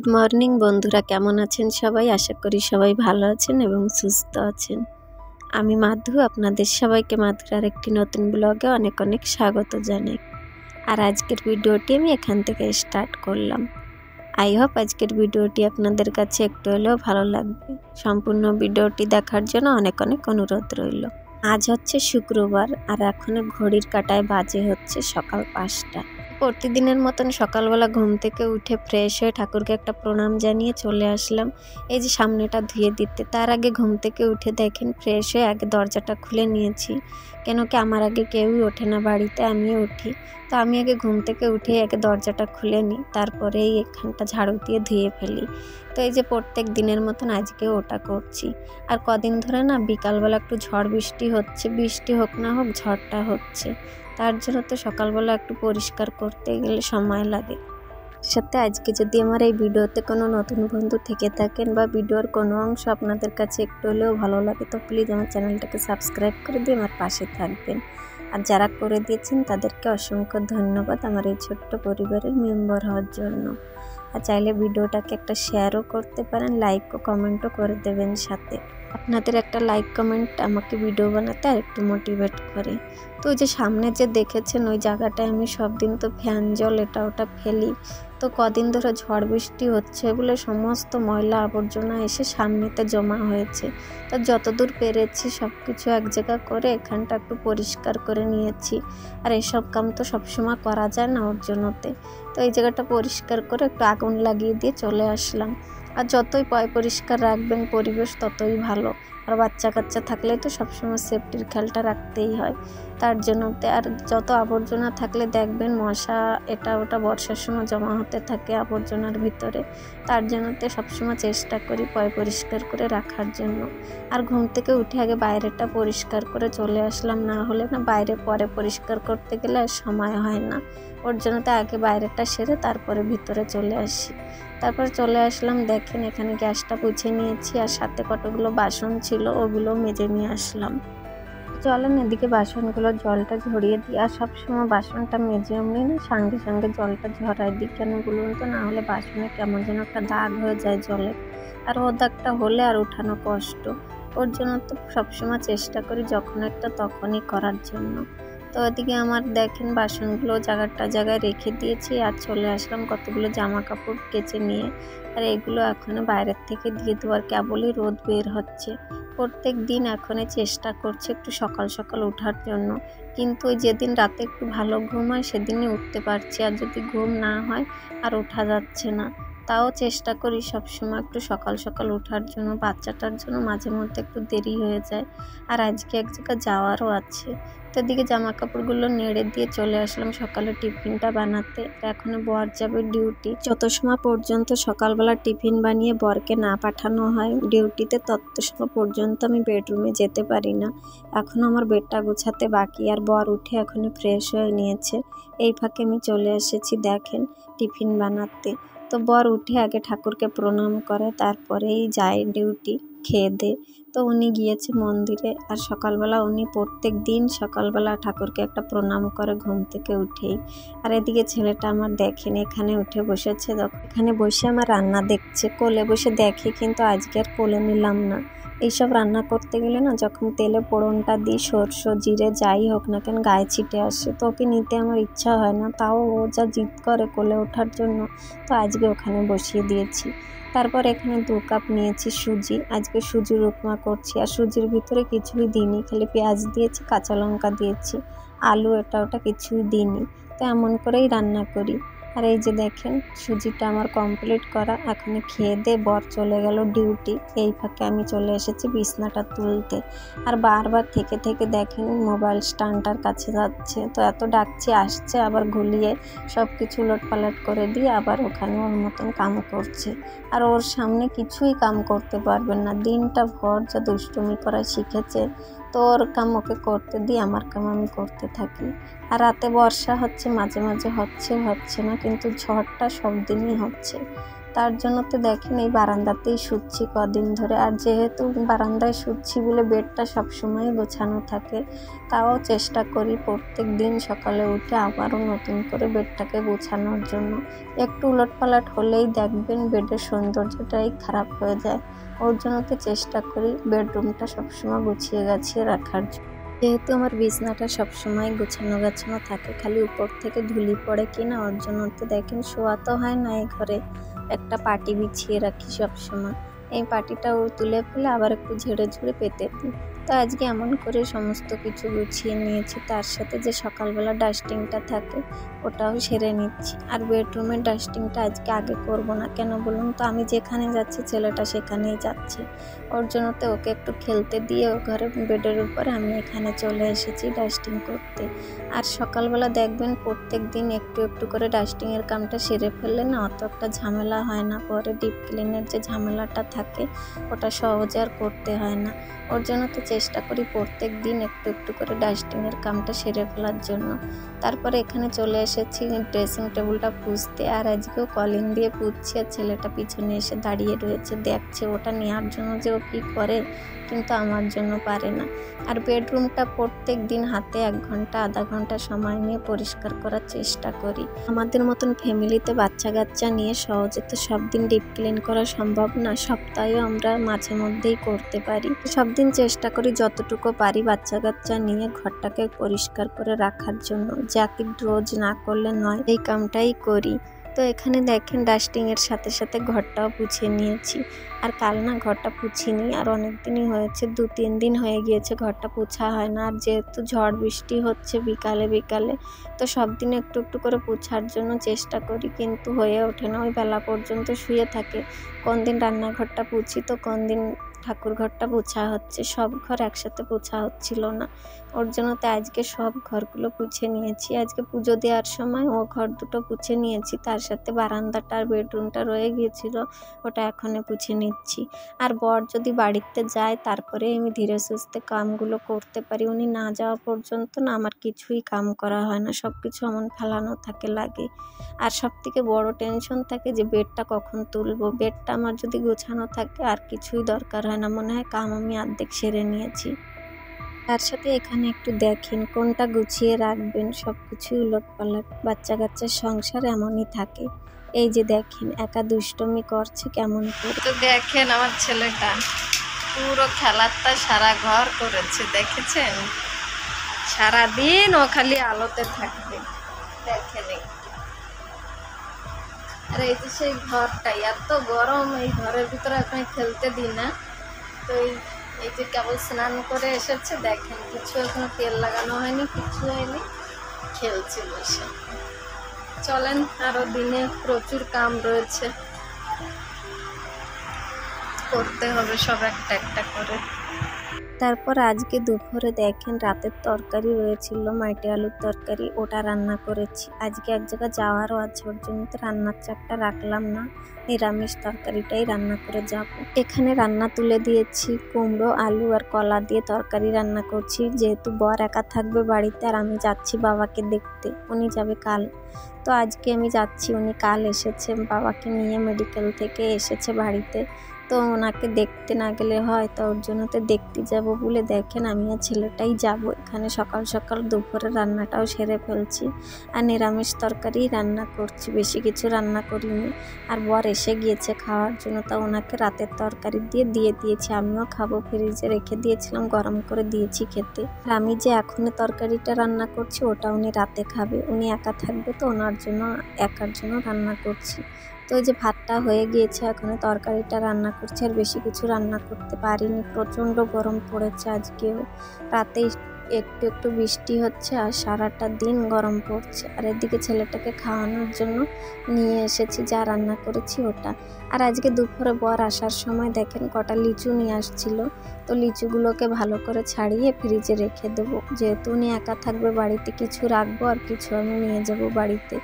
Good morning বন্ধুরা, কেমন আছেন সবাই? আশা করি সবাই ভালো আছেন এবং সুস্থ আছেন। আমি মাধু, আপনাদের সবাইকে মাধুর আর একটি নতুন ব্লগে অনেক অনেক স্বাগত জানাই। আর আজকের ভিডিওটি আমি এখান থেকে স্টার্ট করলাম। আই হোপ আজকের ভিডিওটি আপনাদের কাছে একটু হলেও ভালো লাগবে। সম্পূর্ণ ভিডিওটি দেখার জন্য অনেক অনেক অনুরোধ রইল। আজ হচ্ছে শুক্রবার আর এখন ঘড়ির কাঁটায় বাজে হচ্ছে সকাল 5টা। প্রতিদিনের মতন সকালবেলা ঘুম থেকে উঠে ফ্রেশ হয়ে ঠাকুরকে একটা প্রণাম জানিয়ে চলে আসলাম এই যে সামনেটা ধুয়ে দিতে। তার আগে ঘুম থেকে উঠে দেখেন ফ্রেশ হয়ে আগে দরজাটা খুলে নিয়েছি, কেন কি আমার আগে কেউই ওঠে না বাড়িতে, আমিও উঠি। তো আমি আগে ঘুম থেকে উঠে আগে দরজাটা খুলে নিই, তারপরে এই এখানটা ঝাড়ু দিয়ে ধুয়ে ফেলি। তো এই যে প্রত্যেক দিনের মতন আজকেও ওটা করছি। আর কদিন ধরে না বিকালবেলা একটু ঝড় বৃষ্টি হচ্ছে, বৃষ্টি হোক না হোক ঝড়টা হচ্ছে, তার জন্য তো সকালবেলা একটু পরিষ্কার করতে গেলে সময় লাগে। সাথে আজকে যদি আমার এই ভিডিওতে কোনো নতুন বন্ধু থেকে থাকেন বা ভিডিওর কোনো অংশ আপনাদের কাছে একটু হলেও ভালো লাগে, তো প্লিজ আমার চ্যানেলটাকে সাবস্ক্রাইব করে দিয়ে আমার পাশে থাকবেন। আর যারা করে দিয়েছেন তাদেরকে অসংখ্য ধন্যবাদ আমার এই ছোট্ট পরিবারের মেম্বার হওয়ার জন্য। আর চাইলে ভিডিওটাকে একটা শেয়ারও করতে পারেন, লাইক ও কমেন্টও করে দেবেন। সাথে আপনাদের একটা লাইক কমেন্ট আমাকে ভিডিও বানাতে আর একটু মোটিভেট করে। তো ওই যে সামনে যে দেখেছেন ওই জায়গাটায় আমি সব দিন তো ফ্যান জল এটা ওটা ফেলি। তো কদিন ধরে ঝড় বৃষ্টি হচ্ছে বলে সমস্ত ময়লা আবর্জনা এসে সামনেতে জমা হয়েছে। তো যতদূর পেরেছি সব কিছু এক জায়গা করে এখানটা একটু পরিষ্কার করে নিয়েছি। আর এসব কাম তো সবসময় করা যায় না ওর জন্যতে। তো এই জায়গাটা পরিষ্কার করে একটু আগুন লাগিয়ে দিয়ে চলে আসলাম। আর যতই পরিষ্কার রাখবেন পরিবেশ ততই ভালো। আর বাচ্চা কাচ্চা থাকলে তো সবসময় সেফটির খেয়ালটা রাখতেই হয়, তার জন্যতে। আর যত আবর্জনা থাকলে দেখবেন মশা এটা ওটা বর্ষার সময় জমা হতে থাকে আবর্জনার ভিতরে, তার জন্যতে সবসময় চেষ্টা করি পরিষ্কার করে রাখার জন্য। আর ঘুম থেকে উঠে আগে বাইরেটা পরিষ্কার করে চলে আসলাম, না হলে না বাইরে পরে পরিষ্কার করতে গেলে আর সময় হয় না। ওর জন্যতে আগে বাইরেটা সেরে তারপরে ভিতরে চলে আসি। তারপর চলে আসলাম, দেখেন এখানে গ্যাসটা পুছে নিয়েছি আর সাথে কতগুলো বাসন ছিল ওগুলো মেজে নিয়ে আসলাম। চলেন এদিকে বাসনগুলো জলটা ঝরিয়ে দিই। আর সবসময় বাসনটা মেজে এমনি না সঙ্গে সঙ্গে জলটা ঝরাই দিই, কেন বলুন তো, না হলে বাসনে কেমন যেন একটা দাগ হয়ে যায় জলে, আর ও দাগটা হলে আর উঠানো কষ্ট। ওর জন্য তো সবসময় চেষ্টা করি যখন একটা তখনই করার জন্য। তো ওদিকে আমার দেখেন বাসনগুলো জায়গায় রেখে দিয়েছি আর চলে আসলাম কতগুলো জামা কাপড় কেচে নিয়ে। আর এগুলো এখন বাইরের থেকে দিয়ে দেওয়ার কেবলই রোদ বের হচ্ছে। প্রত্যেক দিন এখন চেষ্টা করছি একটু সকাল সকাল ওঠার জন্য, কিন্তু ওই যেদিন রাতে একটু ভালো ঘুম হয় সেদিনই উঠতে পারছি, আর যদি ঘুম না হয় আর ওঠা যাচ্ছে না। তাও চেষ্টা করি সবসময় একটু সকাল সকাল ওঠার জন্য, বাচ্চাটার জন্য মাঝে মধ্যে একটু দেরি হয়ে যায়। আর আজকে এক জায়গায় যাওয়ারও আছে। তো এদিকে জামা কাপড়গুলো নেড়ে দিয়ে চলে আসলাম সকালে টিফিনটা বানাতে। এখন বর যাবে ডিউটি, যত সময় পর্যন্ত সকালবেলা টিফিন বানিয়ে বরকে না পাঠানো হয় ডিউটিতে তত সময় পর্যন্ত আমি বেডরুমে যেতে পারি না। এখনও আমার বেডটা গোছাতে বাকি, আর বর উঠে এখনও ফ্রেশ হয়ে নিয়েছে। এই ফাঁকে আমি চলে এসেছি দেখেন টিফিন বানাতে। তো বর উঠে আগে ঠাকুরকে প্রণাম করে তারপরেই যায় ডিউটি খেয়ে দে। তো উনি গিয়েছে মন্দিরে, আর সকালবেলা উনি প্রত্যেক দিন সকালবেলা ঠাকুরকে একটা প্রণাম করে ঘুম থেকে উঠেই। আর এদিকে ছেলেটা আমার দেখেন এখানে উঠে বসেছে, এখানে বসে আমার রান্না দেখছে। কোলে বসে দেখে, কিন্তু আজকে আর কোলে নিলাম না। এইসব রান্না করতে গেলে না যখন তেলে ফোড়নটা দিই সরষ জিরে যাই হোক না কেন গায়ে ছিটে আসে, তো ওকে নিতে আমার ইচ্ছা হয় না, তাও ও যা জিদ করে কোলে ওঠার জন্য, তো আজকে ওখানে বসিয়ে দিয়েছি। তারপর এখানে 2 কাপ নিয়েছি সুজি, আজকে সুজির উপমা করছি। আর সুজির ভিতরে কিছুই দিইনি, খালি পেঁয়াজ দিয়েছি, কাঁচা লঙ্কা দিয়েছি, আলু এটা ওটা কিছুই দিইনি। তো এমন করেই রান্না করি। আর এই যে দেখেন সুজিটা আমার কমপ্লিট করা, এখন খেয়ে দিয়ে বর চলে গেল ডিউটি। এই ফাঁকে আমি চলে এসেছি বিছনাটা তুলতে। আর বারবার থেকে থেকে দেখেন মোবাইল স্ট্যান্ডটার কাছে যাচ্ছে, তো এত ডাকছি আসছে, আবার ঘুলিয়ে সব কিছু উলটপালট করে দিয়ে আবার ওখানে ওর মতন কাম করছে। আর ওর সামনে কিছুই কাম করতে পারবেন না, দিনটা ভর যা দুষ্টুমি করা শিখেছে। তো ওর কাম ওকে করতে দিই, আমার কাম আমি করতে থাকি। আর রাতে বর্ষা হচ্ছে, মাঝে মাঝে হচ্ছে না, কিন্তু ঝড়টা সব দিনই হচ্ছে। তার জন্য তো দেখেন এই বারান্দাতেই শুচ্ছি কদিন ধরে। আর যেহেতু বারান্দায় শুচ্ছি বলে বেডটা সবসময় গোছানো থাকে, তাও চেষ্টা করি প্রত্যেক দিন সকালে উঠে আবারও নতুন করে বেডটাকে গোছানোর জন্য। একটু উলটপালট হলেই দেখবেন বেডের সৌন্দর্যটাই খারাপ হয়ে যায়। ওর জন্য তো চেষ্টা করি বেডরুমটা সবসময় গুছিয়ে গাছিয়ে রাখার জন্য। যেহেতু আমার বিছনাটা সবসময় গোছানো গাছানো থাকে, খালি উপর থেকে ধুলি পড়ে কিনা, ওর জন্য তো দেখেন শোয়া তো হয় না এই ঘরে, একটা পাটি বিছিয়ে রাখি সবসময়। এই পাটিটাও তুলে ফেলে আবার একটু ঝেড়ে ঝুড়ে পেতে দিই। তো আজকে এমন করে সমস্ত কিছু গুছিয়ে নিয়েছি, তার সাথে যে সকালবেলা ডাস্টিংটা থাকে ওটাও সেরে নিচ্ছি। আর বেডরুমের ডাস্টিংটা আজকে আগে করব না, কেন বলুন তো, আমি যেখানে যাচ্ছি ছেলেটা সেখানেই যাচ্ছে। ওর জন্য তো ওকে একটু খেলতে দিয়ে ও ঘরে বেডের উপরে, আমি এখানে চলে এসেছি ডাস্টিং করতে। আর সকালবেলা দেখবেন প্রত্যেক দিন একটু একটু করে ডাস্টিংয়ের কামটা সেরে ফেললে না অত একটা ঝামেলা হয় না, পরে ডিপ ক্লিনের যে ঝামেলাটা থাকে ওটা সহজে আর করতে হয় না। ওর জন্য তো চেষ্টা করি প্রত্যেক দিন একটু একটু করে ডাস্টিংয়ের কামটা সেরে ফেলার জন্য। তারপরে এখানে চলে এসেছি ড্রেসিং টেবিলটা পুছতে, আর আজকেও কলিং দিয়ে পুছছি। আর ছেলেটা পিছনে এসে দাঁড়িয়ে রয়েছে, দেখছে ওটা নেওয়ার জন্য যে ও কী করে, কিন্তু আমার জন্য পারে না। আর বেডরুমটা প্রত্যেক দিন হাতে 1 ঘন্টা আধা ঘন্টা সময় নিয়ে পরিষ্কার করার চেষ্টা করি। আমাদের মতন ফ্যামিলিতে বাচ্চা কাচ্চা নিয়ে সহজে তো সব দিন ডিপ ক্লিন করা সম্ভব না, সপ্তাহেও আমরা মাঝে মধ্যেই করতে পারি। সব দিন চেষ্টা করি যতটুকু পারি বাচ্চা কাচ্চা নিয়ে ঘরটাকে পরিষ্কার করে রাখার জন্য, যাকে রোজ না করলে নয়, এই কামটাই করি। তো এখানে দেখেন ডাস্টিংয়ের সাথে সাথে ঘরটাও পুছে নিয়েছি। আর কাল না ঘরটা পুছিনি, আর অনেক দিনই হয়েছে, 2-3 দিন হয়ে গিয়েছে ঘরটা পোছা হয় না। আর যেহেতু ঝড় বৃষ্টি হচ্ছে বিকালে বিকালে, তো সব দিন একটু একটু করে পোছার জন্য চেষ্টা করি, কিন্তু হয়ে ওঠে না। ওই বেলা পর্যন্ত শুয়ে থাকে, কোন দিন রান্নাঘরটা পুছি তো কোন দিন ঠাকুর ঘরটা পোছা হচ্ছে, সব ঘর একসাথে পোছা হচ্ছিল না। ওর জন্য তো আজকে সব ঘরগুলো পুছে নিয়েছি। আজকে পুজো দেওয়ার সময় ও ঘর দুটো পুছে নিয়েছি, তার সাথে বারান্দাটা আর বেডরুমটা রয়ে গিয়েছিল, ওটা এখনই পুছে নিচ্ছি। আর বর যদি বাড়িতে যায় তারপরে আমি ধীরে সুস্থে কামগুলো করতে পারি, উনি না যাওয়া পর্যন্ত না আমার কিছুই কাম করা হয় না, সব কিছু এমন ফেলানো থাকে লাগে। আর সবথেকে বড় টেনশন থাকে যে বেডটা কখন তুলবো। বেডটা আমার যদি গোছানো থাকে আর কিছুই দরকার হয় না, মনে হয় কাম আমি অর্ধেক সেরে নিয়েছি। তার সাথে এখানে একটু দেখেন কোনটা গুছিয়ে রাখবেন, সব কিছুই উলটপালট। বাচ্চা কাচ্চার সংসার এমনই থাকে। এই যে দেখেন একা দুষ্টমি করছে কেমন করে। তো দেখেন আমার ছেলেটা পুরো খেলারটা সারা ঘর করেছে, দেখেছেন? সারাদিন ও খালি আলোতে থাকবে, দেখেন। আর এই যে সেই ঘরটা এত গরম, এই ঘরের ভিতরে এখন খেলতে দিই না। তো এই যে কেবল স্নান করে এসেছে, দেখেন কিছু এখনো তেল লাগানো হয়নি, কিছু হয়নি, খেলছে বসে। চলেন, আরো দিনে প্রচুর কাম রয়েছে, করতে হবে সব একটা একটা করে। তারপর আজকে দুপুরে দেখেন রাতের তরকারি রয়েছিল, মাইটে আলুর তরকারি, ওটা রান্না করেছি। আজকে এক জায়গায় যাওয়ারও আছে, ওর জন্য তো রান্নার চাপটা রাখলাম না, নিরামিষ তরকারিটাই রান্না করে যাব। এখানে রান্না তুলে দিয়েছি, কুমড়ো আলু আর কলা দিয়ে তরকারি রান্না করছি। যেহেতু বর একা থাকবে বাড়িতে, আর আমি যাচ্ছি বাবাকে দেখতে, উনি যাবে কাল। তো আজকে আমি যাচ্ছি, উনি কাল এসেছে, বাবাকে নিয়ে মেডিকেল থেকে এসেছে বাড়িতে। তো ওনাকে দেখতে না গেলে হয়, তো ওর জন্য তো দেখতে যাব বলে দেখেন আমি আর ছেলেটাই যাব। এখানে সকাল সকাল দুপুরে রান্নাটাও সেরে ফেলছি, আর নিরামিষ তরকারি রান্না করছি, বেশি কিছু রান্না করিনি। আর বর এসে গিয়েছে খাওয়ার জন্য, তা ওনাকে রাতের তরকারি দিয়ে দিয়েছি, আমিও খাবো, ফ্রিজে রেখে দিয়েছিলাম, গরম করে দিয়েছি খেতে। আর আমি যে এখনই তরকারিটা রান্না করছি ওটা উনি রাতে খাবে, উনি একা থাকবে, তো ওনার জন্য একার জন্য রান্না করছি। তো ওই যে ভাতটা হয়ে গিয়েছে, এখন তরকারিটা রান্না করছি, আর বেশি কিছু রান্না করতে পারিনি, প্রচণ্ড গরম পড়েছে আজকেও। রাতে একটু একটু বৃষ্টি হচ্ছে, আর সারাটা দিন গরম পড়ছে। আর এদিকে ছেলেটাকে খাওয়ানোর জন্য নিয়ে এসেছি যা রান্না করেছি ওটা। আর আজকে দুপুরে বর আসার সময় দেখেন কটা লিচু নিয়ে আসছিল, তো লিচুগুলোকে ভালো করে ছাড়িয়ে ফ্রিজে রেখে দেবো। যেহেতু উনি একা থাকবে বাড়িতে, কিছু রাখবো আর কিছু আমি নিয়ে যাব বাড়িতে।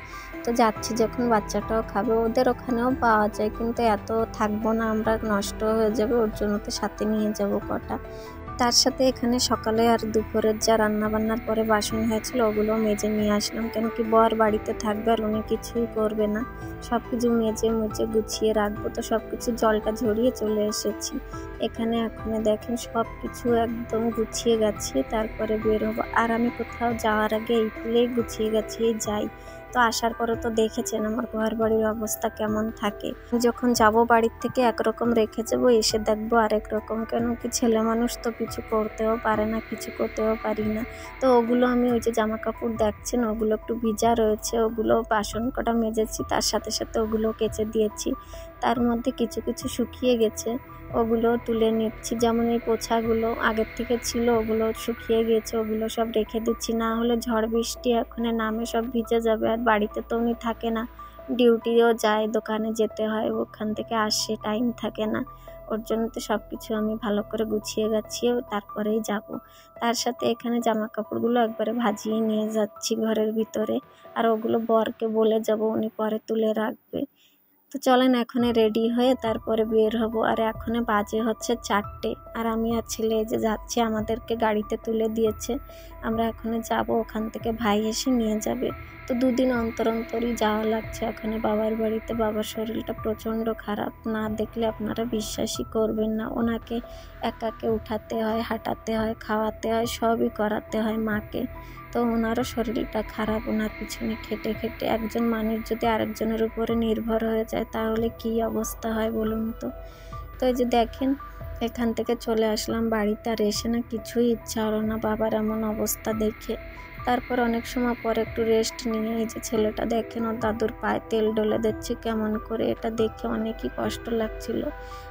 তো যাচ্ছি যখন বাচ্চাটাও খাবে, ওদের ওখানেও পাওয়া যায়, কিন্তু এত থাকবো না আমরা, নষ্ট হয়ে যাবে, ওর জন্য তো সাথে নিয়ে যাব কটা। তার সাথে এখানে সকালে আর দুপুরের যা রান্নাবান্নার পরে বাসন হয়েছিল ওগুলো মেজে নিয়ে আসলাম, কেন কি বর বাড়িতে থাকবে আর উনি কিছুই করবে না, সব কিছু মেজে মুজে গুছিয়ে রাখবো। তো সব কিছু জলটা ঝরিয়ে চলে এসেছি এখানে। এখন দেখেন সব কিছু একদম গুছিয়ে গাছিয়ে তারপরে বের হবো। আর আমি কোথাও যাওয়ার আগে এইগুলোই গুছিয়ে গাছিয়ে যাই। তো আসার পরে তো দেখেছেন আমার ঘর বাড়ির অবস্থা কেমন থাকে। যখন যাব বাড়ির থেকে একরকম রেখে যাবো, এসে দেখবো আরেক রকম, কেন কি ছেলে মানুষ তো কিছু করতেও পারে না, কিছু করতেও পারি না। তো ওগুলো আমি ওই যে জামা কাপড় দেখছেন ওগুলো একটু ভিজা রয়েছে, ওগুলো বাসন কটা মেজেছি, তার সাথে সাথে ওগুলো কেচে দিয়েছি। তার মধ্যে কিছু কিছু শুকিয়ে গেছে, ওগুলো তুলে নিচ্ছি। যেমন এই পোছাগুলো আগের থেকে ছিল ওগুলো শুকিয়ে গেছে, ওগুলো সব রেখে দিচ্ছি, না হলে ঝড় বৃষ্টি এখন নামে সব ভিজে যাবে। আর বাড়িতে তো উনি থাকে না, ডিউটিও যায়, দোকানে যেতে হয়, ওখান থেকে আসে, টাইম থাকে না। ওর জন্য তো সব কিছু আমি ভালো করে গুছিয়ে গাছিয়ে তারপরেই যাব। তার সাথে এখানে জামা কাপড়গুলো একবারে ভাজিয়ে নিয়ে যাচ্ছি ঘরের ভিতরে, আর ওগুলো বরকে বলে যাব, উনি পরে তুলে রাখবে। তো চলেন এখন রেডি হয়ে তারপরে বের হব। আর এখন বাজে হচ্ছে 4টে, আর আমি আর ছেলে যে যাচ্ছি, আমাদেরকে গাড়িতে তুলে দিয়েছে, আমরা এখন যাব, ওখান থেকে ভাই এসে নিয়ে যাবে। তো দুদিন অন্তর অন্তরই যাওয়া লাগছে এখন বাবার বাড়িতে। বাবার শরীরটা প্রচণ্ড খারাপ, না দেখলে আপনারা বিশ্বাসই করবেন না। ওনাকে একাকে উঠাতে হয়, হাঁটাতে হয়, খাওয়াতে হয়, সবই করাতে হয় মাকে। তো ওনারও শরীরটা খারাপ, ওনার পিছনে খেটে খেটে একজন মানুষ যদি আরেকজনের উপরে নির্ভর হয়ে যায় তাহলে কি অবস্থা হয় বলুন তো। তো এই যে দেখেন এখান থেকে চলে আসলাম বাড়িতে, আর এসে না কিছুই ইচ্ছা হলো না বাবার এমন অবস্থা দেখে। তারপর অনেক সময় পর একটু রেস্ট নিয়ে এই যে ছেলেটা দেখেন ওর দাদুর পায়ে তেল ডলে দিচ্ছে কেমন করে, এটা দেখে অনেকই কষ্ট লাগছিল।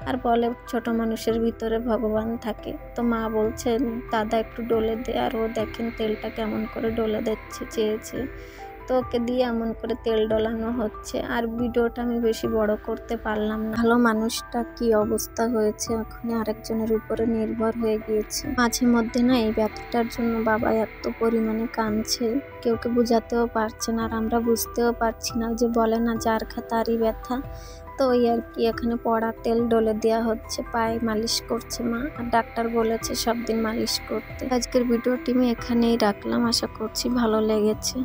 আর বলে ছোট মানুষের ভিতরে ভগবান থাকে, তো মা বলছে দাদা একটু ডলে দে, আর ও দেখেন তেলটা কেমন করে ডলে দিচ্ছে চেয়েছে। তো ওকে দিয়ে এমন করে তেল ডলানো হচ্ছে। আর ভিডিওটা আমি বেশি বড় করতে পারলাম না। ভালো মানুষটা কি অবস্থা হয়েছে, এখন আরেকজনের উপরে নির্ভর হয়ে গিয়েছে। মাঝে মধ্যে না এই ব্যথাটার জন্য বাবা এত পরিমাণে কাঁদছে, কেউকে বোঝাতেও পারছে না, আর আমরা বুঝতেও পারছি না। যে বলে না যার খা তারই ব্যথা, তো ওই আর কি এখানে পড়া তেল ডলে দেওয়া হচ্ছে, পায়ে মালিশ করছে মা, আর ডাক্তার বলেছে সব দিন মালিশ করতে। আজকের ভিডিওটি আমি এখানেই রাখলাম, আশা করছি ভালো লেগেছে।